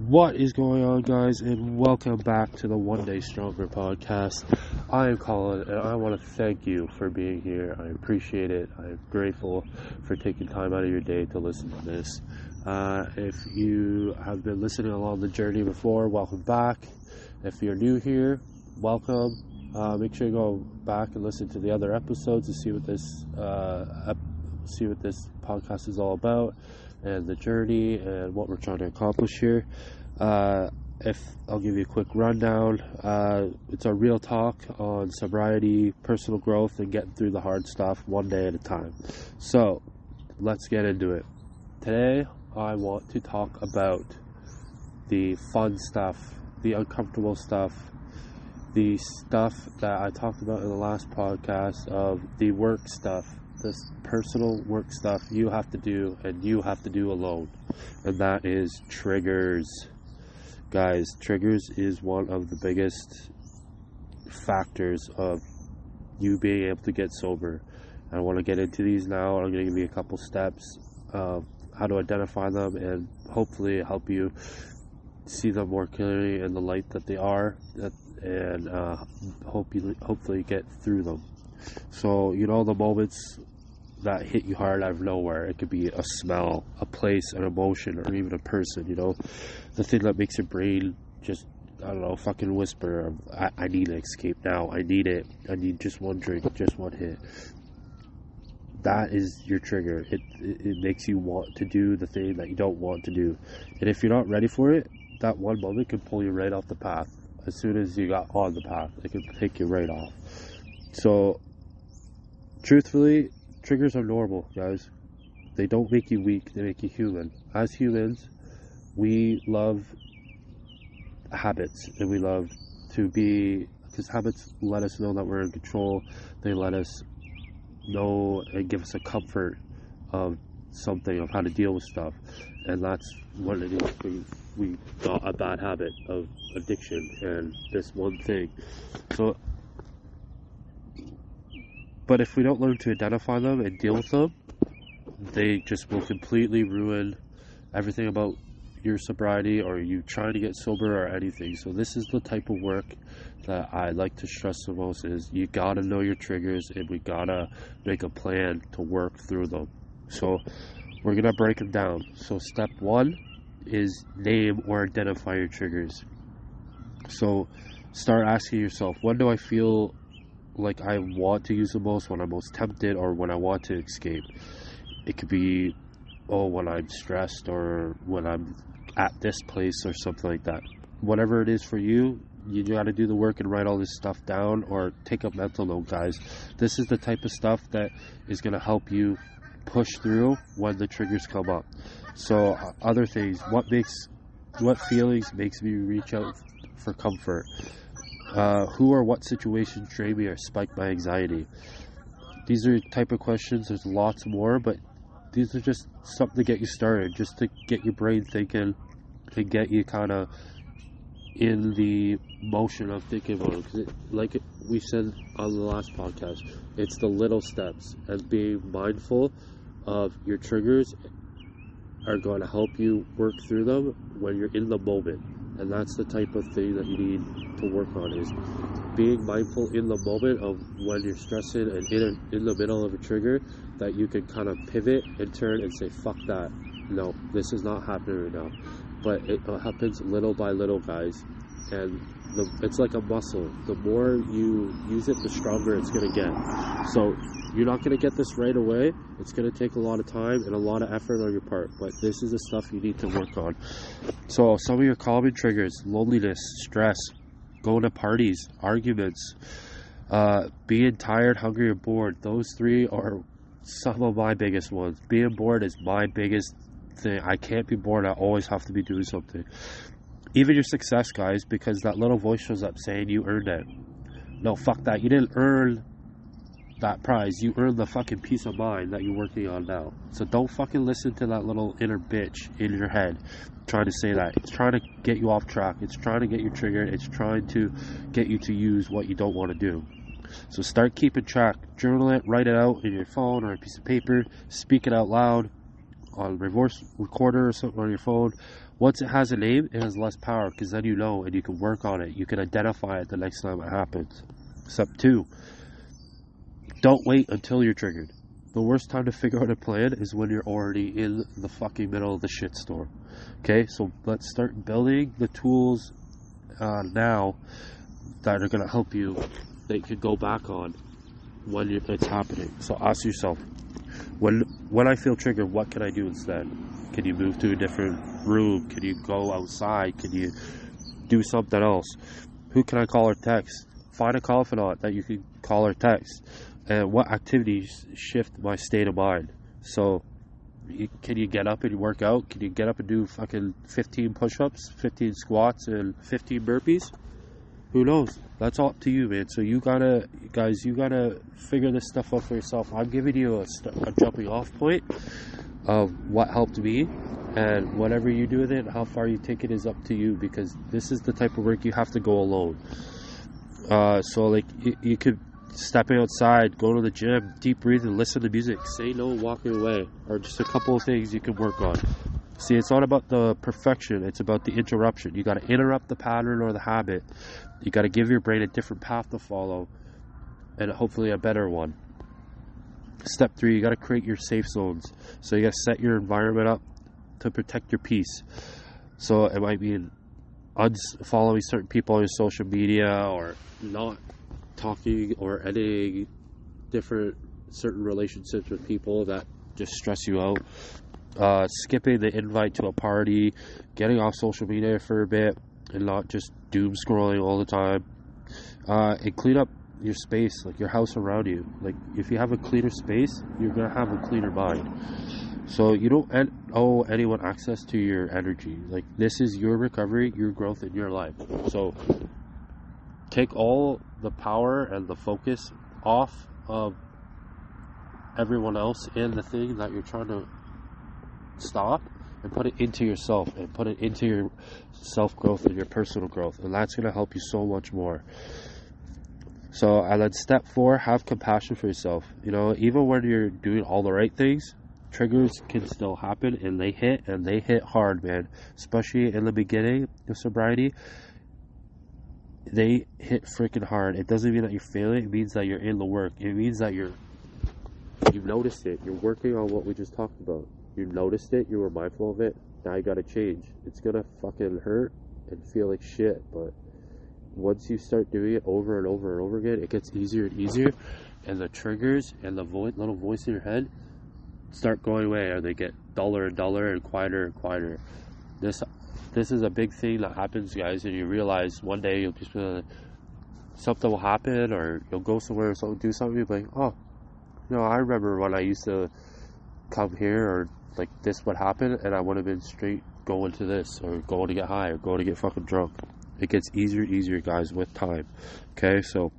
What is going on, guys, and welcome back to the One Day Stronger podcast. I am Colin, and I want to thank you for being here. I appreciate it. I am grateful for taking time out of your day to listen to this. If you have been listening along the journey before, welcome back. If you're new here, welcome. Make sure you go back and listen to the other episodes to see what this podcast is all about, and the journey and what we're trying to accomplish here. If I'll give you a quick rundown, it's a real talk on sobriety, personal growth, and getting through the hard stuff one day at a time. So let's get into it. Today I want to talk about the fun stuff, the uncomfortable stuff, the stuff that I talked about in the last podcast of the work stuff, this personal work stuff you have to do and you have to do alone, and that is triggers. Guys, triggers is one of the biggest factors of you being able to get sober. I want to get into these now. I'm going to give you a couple steps of how to identify them and hopefully help you see them more clearly in the light that they are, and hopefully get through them. So, the moments that hit you hard out of nowhere. It could be a smell, a place, an emotion, or even a person, the thing that makes your brain just, fucking whisper, I need to escape now, I need it, I need just one drink, just one hit. That is your trigger. It makes you want to do the thing that you don't want to do. And if you're not ready for it, that one moment can pull you right off the path. As soon as you got on the path, it can take you right off. So, truthfully, triggers are normal, guys. They don't make you weak, they make you human. As humans, we love habits, and we love to be, because habits let us know that we're in control. They let us know and give us a comfort of something, of how to deal with stuff. And that's what it is. We got a bad habit of addiction and this one thing. But if we don't learn to identify them and deal with them, they just will completely ruin everything about your sobriety or you trying to get sober or anything. So this is the type of work that I like to stress the most, is you gotta know your triggers and we gotta make a plan to work through them. So we're gonna break them down. So step one is name or identify your triggers. So start asking yourself, when do I feel like I want to use the most, when I'm most tempted, or when I want to escape? It could be, when I'm stressed, or when I'm at this place, or something like that. Whatever it is for you, you got to do the work and write all this stuff down, or take a mental note, guys. This is the type of stuff that is going to help you push through when the triggers come up. So other things, what feelings makes me reach out for comfort? Who or what situations drain me or spike my anxiety? These are type of questions. There's lots more, but these are just something to get you started, just to get your brain thinking, to get you kind of in the motion of thinking about it. Because like we said on the last podcast, it's the little steps, and being mindful of your triggers are going to help you work through them when you're in the moment. And that's the type of thing that you need to work on, is being mindful in the moment of when you're stressing and in the middle of a trigger, that you can kind of pivot and turn and say, fuck that. No, this is not happening right now. But it happens little by little, guys. And it's like a muscle. The more you use it, the stronger it's going to get. So you're not going to get this right away. It's going to take a lot of time and a lot of effort on your part. But this is the stuff you need to work on. So some of your common triggers: loneliness, stress, going to parties, arguments, being tired, hungry, or bored. Those three are some of my biggest ones. Being bored is my biggest thing. I can't be bored. I always have to be doing something. Even your success, guys, because that little voice shows up saying you earned it. No, fuck that. You didn't earn that prize. You earned the fucking peace of mind that you're working on now. So don't fucking listen to that little inner bitch in your head trying to say that. It's trying to get you off track. It's trying to get you triggered. It's trying to get you to use what you don't want to do. So start keeping track. Journal it. Write it out in your phone or a piece of paper. Speak it out loud on reverse recorder or something on your phone. Once it has a name, it has less power, because then you know and you can work on it. You can identify it the next time it happens. Step 2, don't wait until you're triggered. The worst time to figure out a plan is when you're already in the fucking middle of the shitstorm. Okay, so let's start building the tools now that are going to help you, that you can go back on when it's happening. So ask yourself, when I feel triggered, what can I do instead? Can you move to a different room? Can you go outside? Can you do something else? Who can I call or text? Find a confidant that you can call or text. And what activities shift my state of mind? So can you get up and work out? Can you get up and do fucking 15 push-ups, 15 squats, and 15 burpees? Who knows? That's all up to you, man. So you gotta figure this stuff out for yourself. I'm giving you a jumping off point of what helped me, and whatever you do with it, how far you take it is up to you, because this is the type of work you have to go alone. So like you could stepping outside, go to the gym, deep breathing, listen to music, say no, walking away, or just a couple of things you can work on. See, it's not about the perfection, it's about the interruption. You got to interrupt the pattern or the habit. You got to give your brain a different path to follow, and hopefully a better one. Step 3, you got to create your safe zones. So you got to set your environment up to protect your peace. So it might mean unfollowing certain people on your social media, or not talking or editing certain relationships with people that just stress you out. Skipping the invite to a party, getting off social media for a bit, and not just doom scrolling all the time. And clean up your space, like your house around you. Like if you have a cleaner space, you're gonna have a cleaner mind. So you don't owe anyone access to your energy. Like this is your recovery, your growth in your life. So take all the power and the focus off of everyone else and the thing that you're trying to stop, and put it into yourself, and put it into your self-growth and your personal growth, and that's going to help you so much more. So, and then step 4, have compassion for yourself. You know, even when you're doing all the right things, triggers can still happen, and they hit hard, man. Especially in the beginning of sobriety, they hit freaking hard. It doesn't mean that you're failing, it means that you're in the work. It means that you've noticed it. You're working on what we just talked about. You noticed it, you were mindful of it, now you gotta change. It's gonna fucking hurt and feel like shit, but once you start doing it over and over and over again, it gets easier and easier, and the triggers and the little voice in your head start going away, or they get duller and duller and quieter. This is a big thing that happens, guys, and you realize one day you'll just something will happen, or you'll go somewhere or do something, you'll be like, oh, I remember when I used to come here, or like this would happen, and I would have been straight going to this, or going to get high, or going to get fucking drunk. It gets easier and easier, guys, with time. Okay, so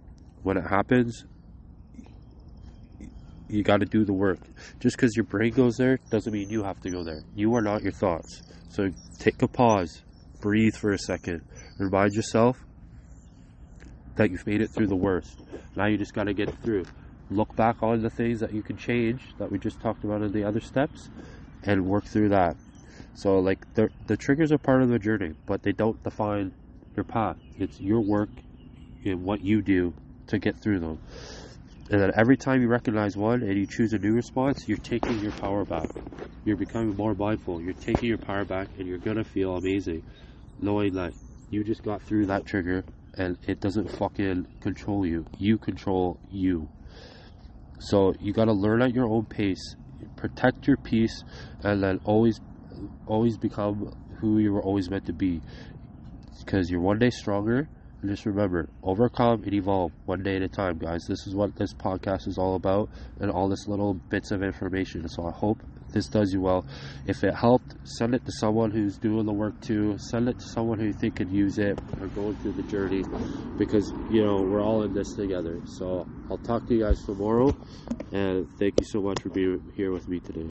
when it happens, you got to do the work. Just because your brain goes there doesn't mean you have to go there. You are not your thoughts. So take a pause, breathe for a second, remind yourself that you've made it through the worst. Now you just got to get it through. Look back on the things that you can change that we just talked about in the other steps, and work through that. So like the triggers are part of the journey, but they don't define your path. It's your work and what you do to get through them. And then every time you recognize one and you choose a new response, you're taking your power back. You're becoming more mindful. You're taking your power back, and you're gonna feel amazing knowing that you just got through that trigger and it doesn't fucking control you. You control you. So you got to learn at your own pace, protect your peace, and then always become who you were always meant to be, because you're one day stronger. And just remember, overcome and evolve one day at a time, guys. This is what this podcast is all about, and all this little bits of information. So I hope this does you well. If it helped, send it to someone who's doing the work too. Send it to someone who you think could use it, or going through the journey, because we're all in this together. So I'll talk to you guys tomorrow, and thank you so much for being here with me today.